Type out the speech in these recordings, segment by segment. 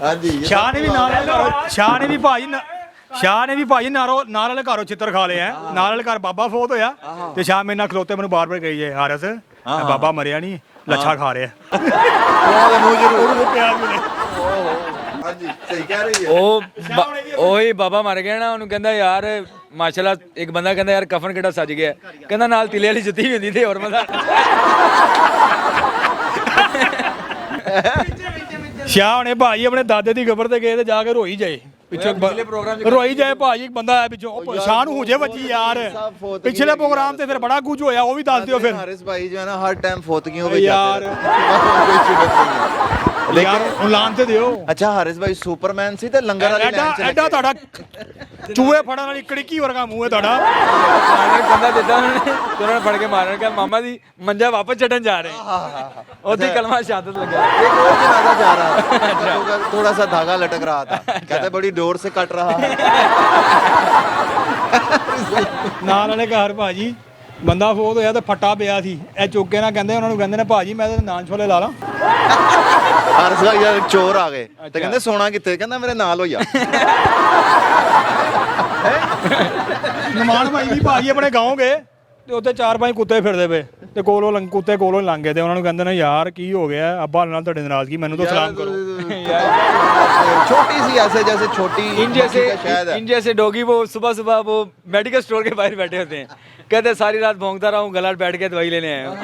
हाँ जी शाह ने भी ਭਾਜੀ ਨਾਲ ਵਾਲੇ ਘਰੋਂ ਚਿੱਤਰ ਖਾ ਲਿਆ ਨਾਲ ਵਾਲੇ ਘਰ ਬਾਬਾ ਫੌਤ ਹੋਇਆ ਤੇ ਸ਼ਾਹ ਮੇਰੇ ਨਾਲ ਖਲੋਤੇ ਮੈਨੂੰ ਬਾਰ-ਬਾਰ ਕਹੀ ਜਾਏ ਹਾਰਸ ਬਾਬਾ ਮਰਿਆ ਨਹੀਂ ਲੱਛਾ ਖਾ ਰਿਹਾ ਉਹਦੇ ਮੂੰਹ ਜ਼ਰੂਰ ਪਿਆਰ ਮਿਲੇ ਹਾਂਜੀ ਸਹੀ ਕਹਿ ਰਹੀ ਹੈ ਉਹੀ ਬਾਬਾ ਮਰ ਗਿਆ ਨਾ ਉਹਨੂੰ ਕਹਿੰਦਾ ਯਾਰ ਮਾਸ਼ਾਅੱਲਾ ਇੱਕ ਬੰਦਾ ਕਹਿੰਦਾ ਯਾਰ ਕਫਨ ਕਿਹੜਾ ਸੱਜ ਗਿਆ ਕਹਿੰਦਾ ਨਾਲ ਤਿਲੇ ਵਾਲੀ ਜੁੱਤੀ ਵੀ ਹੁੰਦੀ ਤੇ ਹੋਰ ਮਜ਼ਾ ਸ਼ਾਹ ਹੁਣੇ ਭਾਜੀ ਆਪਣੇ ਦਾਦੇ ਦੀ ਕਬਰ ਤੇ ਗਏ ਤੇ ਜਾ ਕੇ ਰੋਈ ਜਾਏ ਪਿੱਛੇ ਰੋਈ ਜਾਏ ਭਾਜੀ ਬੰਦਾ ਆਇਆ ਪਿੱਛੋਂ ਸ਼ਾਹ ਨੂੰ ਹੁਜੇ ਵੱਜੀ ਯਾਰ ਪਿਛਲੇ ਪ੍ਰੋਗਰਾਮ ਤੇ ਫਿਰ ਬੜਾ ਕੁਝ ਹੋਇਆ ਉਹ ਵੀ ਦੱਸ ਦਿਓ ਫਿਰ हारिस भाई जो है ना हर टाइम फोतगियों पे यार ਯਾਰ ਹੁਣ ਲਾਨ ਤੇ ਦਿਓ अच्छा हारिस भाई सुपरमैन सी ते लंगर वाली लाइन च ਐਡਾ ਤੁਹਾਡਾ ਚੂਹੇ ਫੜਨ ਵਾਲੀ ਕੜਕੀ ਵਰਗਾ ਮੂੰਹ ਹੈ ਤੁਹਾਡਾ ਕੰਦਾ ਦਿੱਤਾ ਉਹਨਾਂ ਨੇ ਉਹਨਾਂ ਨੇ ਫੜ ਕੇ ਮਾਰਨ ਕਿ ਮਾਮਾ ਦੀ ਮੰਜਾ ਵਾਪਸ ਚੜਨ ਜਾ ਰਹੇ ਉਹਦੀ ਕਲਮਾ ਸ਼ਹਾਦਤ ਲੱਗਿਆ एक और जनाजा जा रहा था थोड़ा सा धागा लटक रहा था कहते बड़ी डोर से कट रहा है ਨਾਲ ਵਾਲੇ ਘਰ ਭਾਜੀ ਬੰਦਾ ਫੌਤ ਹੋਇਆ ਤੇ ਫੱਟਾ ਪਿਆ ਸੀ ਇਹ ਚੁੱਕ ਕੇ ਨਾ ਕਹਿੰਦੇ ਉਹਨਾਂ ਨੂੰ ਕਹਿੰਦੇ ਨੇ ਭਾਜੀ ਮੈਂ ਤੇ ਨਾਨ ਛੋਲੇ ਲਾ ਲਾਂ हारिस भाई यार चोर आ गए ते कहंदे सोना किथे कहंदा मेरे नाल होया ਨਮਾਨ ਭਾਈ ਵੀ ਭਾਜੀ ਆਪਣੇ ਗਾँव ਗਏ ਤੇ ਉੱਥੇ 4-5 ਕੁੱਤੇ ਫਿਰਦੇ ਪਏ ਤੇ ਕੁੱਤੇ ਕੋਲੋਂ ਲੰਘ ਗਏ ਤੇ ਉਹਨਾਂ ਨੂੰ ਕਹਿੰਦੇ ਨੇ ਯਾਰ ਕੀ ਹੋ ਗਿਆ ਅੱਬਾ ਨਾਲ ਤੁਹਾਡੇ ਨਾਰਾਜ਼ਗੀ ਮੈਨੂੰ ਤਾਂ ਸਲਾਮ ਕਰੋ छोटी सी ऐसे जैसे छोटी इन जैसे डॉगी वो सुबह सुबह वो मेडिकल स्टोर के बाहर बैठे होते हैं कहते हैं सारी रात भौंकता रहा हूँ गला बैठ के दवाई लेने आया हूँ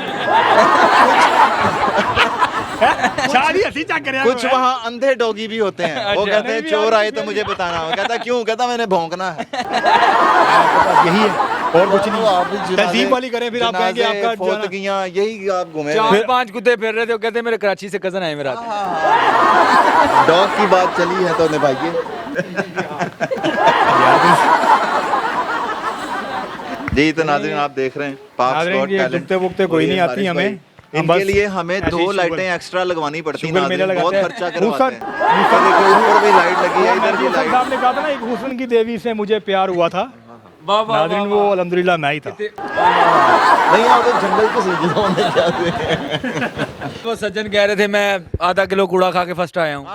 शादी हंसी चक रहा कुछ वहाँ अंधे डॉगी भी होते हैं वो कहते हैं चोर आए तो मुझे बताना हो कहता क्यों कहता मैंने भौंकना है यही है और कुछ नहीं आप भी तहजीब वाली करें फिर आप कहेंगे आपका फोतगियां यही आप घूमे 4-5 कुत्ते फिर रहे थे वो कहते मेरे कराची से कजन आए मेरा डॉग की बात चली है तो निभाइए जी तो नाज़रीन आप देख रहे हैं पाक स्कॉट टैलेंट वुकते कोई नहीं आती हमें इनके लिए हमें 2 लाइटें एक्स्ट्रा लगवानी पड़ती हैं बहुत खर्चा करवाते हैं ऊपर देखो ऊपर भी लाइट लगी है इधर भी लाइट साहब ने कहा था ना एक हुस्न की देवी से मुझे प्यार हुआ था नाज़रीन वो अल्हम्दुलिल्लाह मैं ही था नहीं आप तो जंगल के सीजन में जाते वो सज्जन कह रहे थे मैं आधा किलो कूड़ा खा के फर्स्ट आया हूँ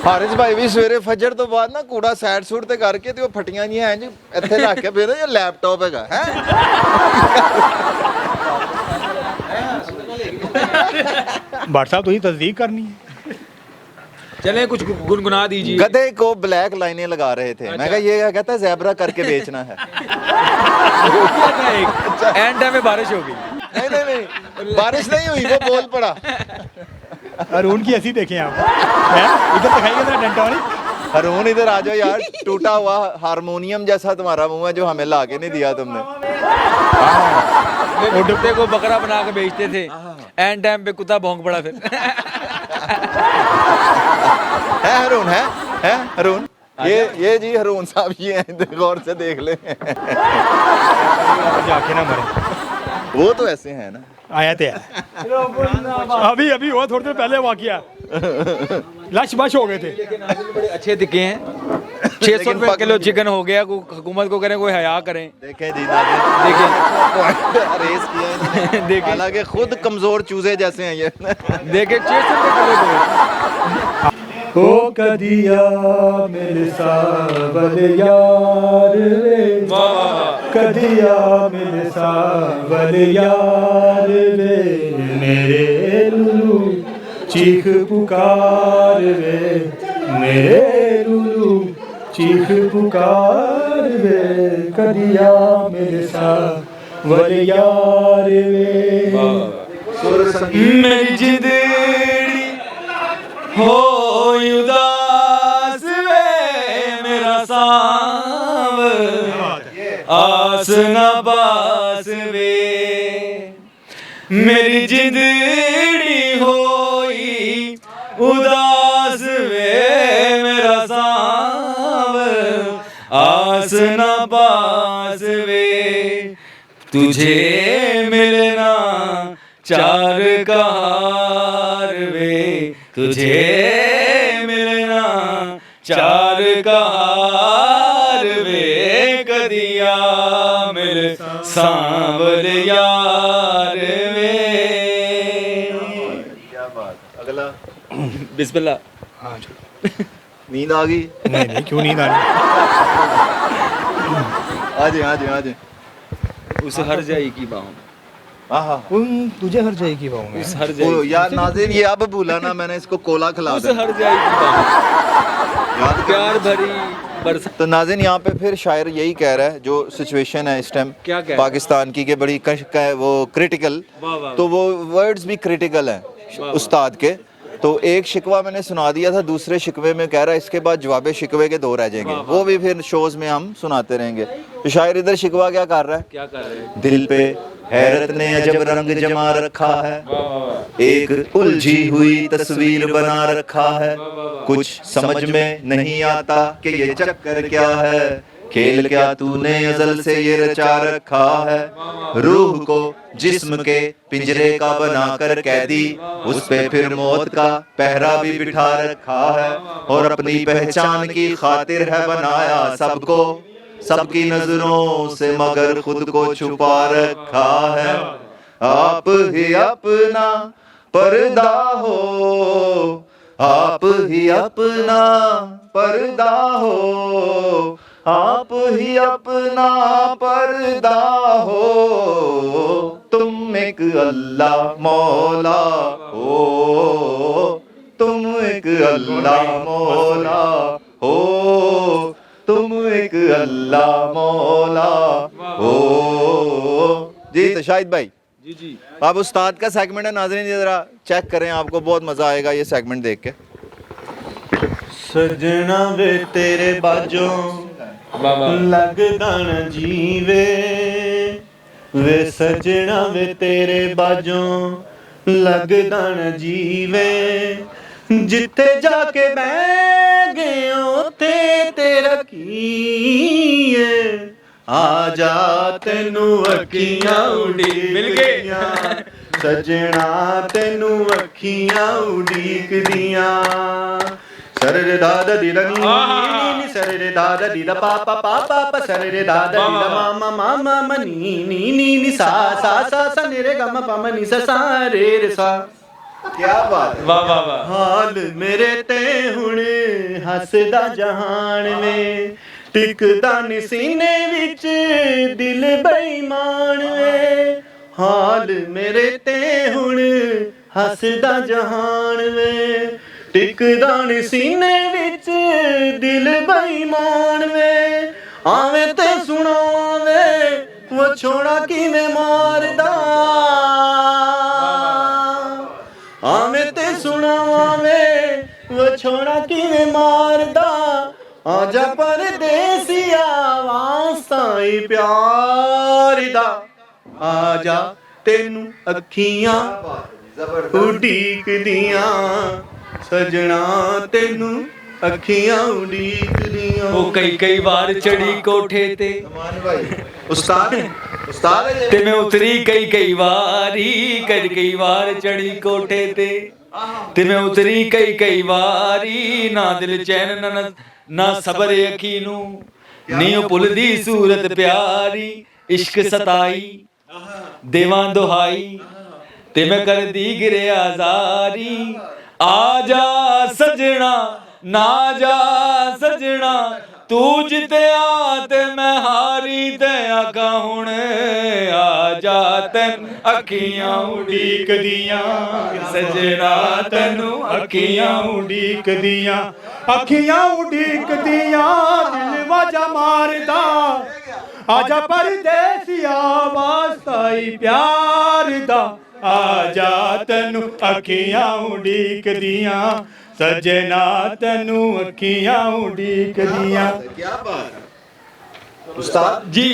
हारिस भाई भी सवेरे फजर तो बाद ना कूड़ा सैड सूट ते करके ते वो फटियां जी हैं जी ਇੱਥੇ ਰੱਖ ਕੇ ਫਿਰ ਇਹ ਲੈਪਟਾਪ ਹੈਗਾ ਹੈ भाट साहब तुझी तस्दीक करनी है चले कुछ गुनगुना दीजिए गधे को ब्लैक लाइनें लगा रहे थे मैं कहा ये क्या कहता है ज़ेब्रा करके बेचना है एंड टाइम में बारिश हो गई नहीं बारिश नहीं हुई वो बोल पड़ा अरुण की हंसी देखें आप इधर दिखाइए जरा डेंटोनिक हरून इधर आ जाओ यार टूटा हुआ हारमोनियम जैसा तुम्हारा मुंह है जो हमें ला के नहीं दिया तुमने वो कुत्ते को बकरा बना के बेचते थे एंड टाइम पे कुत्ता भौंक पड़ा फिर है हरून है हरून ये जी हरून साहब ये हैं गौर से देख ले जाके ना मरे वो तो ऐसे हैं ना आया थे अभी हुआ थोड़ी देर पहले वाकया लश बश हो गए थे बड़े अच्छे दिखे हैं 600 रुपए किलो चिकन हो गया हुकूमत को करें कोई हया करें देखें जी देखें रेस किया इन्होंने हालांकि खुद कमजोर चूजे जैसे हैं ये देखें 600 रुपए किलो ओ कदिया मेरे सावल यार रे कदिया मेरे सावल यार रे मेरे लुलू चीख पुकार रे मेरे लुलू चीख पुकार रे कदिया मेरे सावल यार रे मेरी जिंदड़ी हो उदास वे मेरा सांव आस न बास वे मेरी जिंदड़ी होई उदास वे मेरा सांव आस न बास वे तुझे मिलना चार कार वे तुझे मिलना चार कार वे कदिया मिल सांवल यार वे बिस्मिल्लाह। हाँ चलो। नींद आ गई? नहीं नहीं, क्यों नींद आ रही? आ जाए आ जाए आ जाए। उस हर जाई की बाहों में, हाँ तुझे हर जाएगी बाहों में। उस हर वो जाई, यार नाज़रीन ये अब भूला ना, मैंने इसको कोला खिला उस दिया। हर जाई की बाहों में, याद प्यार भरी बरसात। तो नाज़रीन यहाँ पे फिर शायर यही कह रहा है, जो सिचुएशन है इस टाइम क्या कह रहा है? पाकिस्तान की के बड़ी वो क्रिटिकल, वाह, वाह, तो वो वर्ड्स भी क्रिटिकल हैं उस्ताद के। तो एक शिकवा मैंने सुना दिया था, दूसरे शिकवे में कह रहा है इसके बाद जवाब शिकवे के 2 रह जाएंगे, वो भी फिर शोज में हम सुनाते रहेंगे। तो शायर इधर शिकवा क्या कर रहा है? क्या कर रहे हैं? दिल पे हैरत ने अजब रंग जमा रखा है, एक उलझी हुई तस्वीर बना रखा है, कुछ समझ में नहीं आता कि ये चक्कर क्या है, खेल क्या तूने अज़ल से ये रचा रखा है, रूह को जिस्म के पिंजरे का बनाकर कैदी, उस पे फिर मौत का पहरा भी बिठा रखा है, और अपनी पहचान की खातिर है बनाया सबको, सबकी नजरों से मगर खुद को छुपा रखा है, आप ही अपना पर्दा हो, आप ही अपना पर्दा हो, आप ही अपना पर्दा हो, तुम एक अल्लाह मौला हो, तुम एक अल्लाह मौला हो, तुम एक अल्लाह मौला हो। जी तो शाहिद भाई, जी जी, अब उस्ताद का सेगमेंट है नाज़रीन, ये जरा चेक करें, आपको बहुत मजा आएगा ये सेगमेंट देख के। सजना वे तेरे बाजों बाबा लगदा न जीवे, वे सजना वे तेरे बाजों लगदा न जीवे, जिथे जाके बह गए उथे तेरा की है, आ जा तेनू अखियां उड़ीक मिल गए। दियां, सजना तेनू अखियां उड़ीक दियां, सर रे दादा दी दा नी नी नी, सर रे दादा दी दा पा पा पा पा पा, सर रे दादा दी दा मा मा मा मा मा, नी नी नी नी, सा सा सा सा, नी रे गा मा पा मा नी सा सा रे रे सा। क्या बात है। वाह वाह वाह, हाल मेरे ते हुण हसदा जहान में, टिकदा नी सीने विच दिल बेईमान वे, हाल मेरे ते हुण हसदा जहान में, टिकदा नी सीने विच दिल बेईमान वे, आवे ते सुनावे वो छोड़ा किवें मारदा, आवे ते सुनावे वो छोड़ा किवें मारदा, आजा परदेसिया वास्ताई प्यार दा, आजा तेनू अखियां उडीक दियां, सजना तेनू अखियां उडीक दियां। ਉਹ ਕਈ ਵਾਰ ਚੜੀ ਕੋਠੇ ਤੇ मान भाई उस्ताद उस्ताद है ਤੇ ਮੈਂ ਉਤਰੀ ਕਈ ਵਾਰੀ, ਕਈ ਵਾਰ ਚੜੀ ਕੋਠੇ ਤੇ, ਤੇ ਮੈਂ ਉਤਰੀ ਕਈ ਵਾਰੀ, ਨਾ ਦਿਲ ਚੈਨ ਨਾ ਸਬਰ ਅੱਖੀ ਨੂੰ, ਨੀ ਉਹ ਭੁੱਲਦੀ ਸੂਰਤ ਪਿਆਰੀ, ਇਸ਼ਕ ਸਤਾਈ ਦੇਵਾਂ ਦੁਹਾਈ, ਤੇ ਮੈਂ ਕਰਦੀ ਗਿਰਿਆ ਜ਼ਾਰੀ, ਆ ਜਾ ਸਜਣਾ ਨਾ ਜਾ ਸਜਣਾ, ਤੂੰ ਜਿੱਤਿਆ ਤੇ ਮੈਂ ਹਾਰੀ, ਤੇ ਆਗਾ ਹੁਣ ਆ ਜਾ ਤੈਨੂੰ ਅੱਖੀਆਂ ਉਡੀਕਦੀਆਂ, ਸਜਣਾ ਤੈਨੂੰ ਅੱਖੀਆਂ ਉਡੀਕਦੀਆਂ, ਅੱਖੀਆਂ ਉਡੀਕਦੀਆਂ, ਦਿਲ ਵਾਜਾ ਮਾਰਦਾ, ਆਜਾ ਪਰਦੇਸੀਆ ਵਾਸਤਾਈ ਪਿਆਰ ਦਾ, ਆਜਾ ਤੈਨੂੰ ਅੱਖੀਆਂ ਉਡੀਕਦੀਆਂ, ਸਜਣਾ ਤੈਨੂੰ ਅੱਖੀਆਂ ਉਡੀਕਦੀਆਂ। क्या बात है उस्ताद ਜੀ।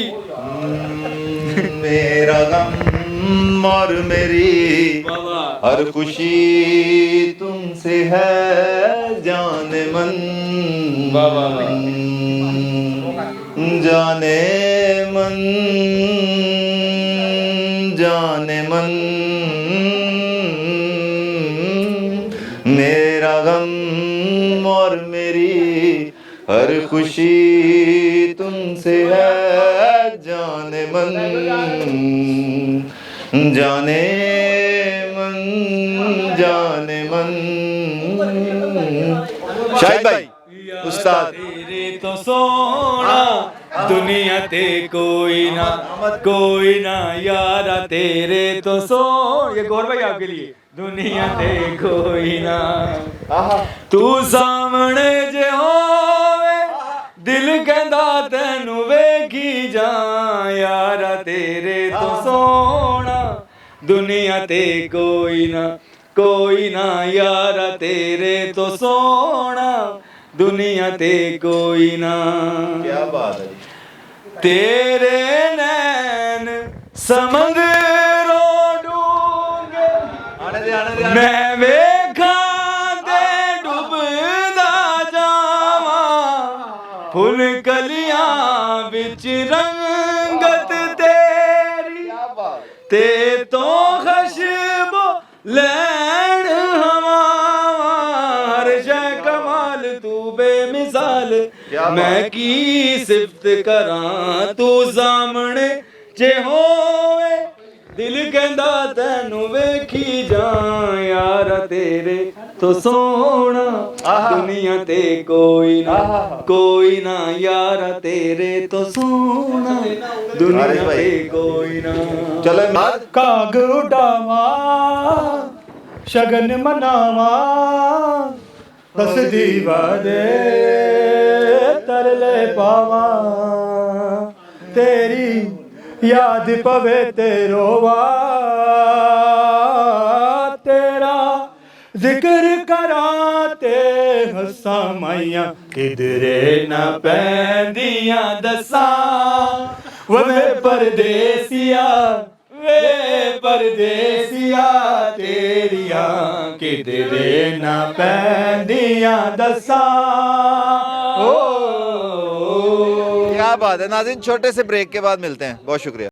मेरा गम और मेरी हर खुशी तुमसे है जान मन, जाने मन जाने मन, मेरा गम और मेरी हर खुशी तुमसे है जाने मन, जाने मन जाने मन। शाहिद भाई उस्ताद तेरे तो सोना दुनिया ते कोई ना यारा तेरे तो सोना। ये गौर भाई आपके लिए। दुनिया ते कोई ना तू सामने जे होवे दिल कहंदा तैनू वेखी जा यारा तेरे तो सोना दुनिया ते कोई ना यारा तेरे तो सोना दुनिया ते कोई ना। क्या बात है तेरे नैन समंदरों डूंगे मैं वेखा ते डुबदा जावा फुल कलियां बिच रंगत तेरी ते तो खुशबू लैन हवा हर शै कमाल तू बेमिसाल मैं की सिफत करां तू सामने जे होवे दिल कहंदा तैनू वेखी जा यारा तेरे तो सोना दुनिया ते कोई ना यारा तेरे तो सोना दुनिया अरे भाई। ते कोई ना। चलो काग उडावा शगन मनावा दस दीवा दे तरले पावा तेरी याद पवे ते रोवा तेरा जिक्र करा ते हसा माइया किधरे न पैंदियां दसा वे परदेसिया तेरिया किधरे न पैंदियां दसा ओ। क्या बात है नाज़रीन, छोटे से ब्रेक के बाद मिलते हैं। बहुत शुक्रिया।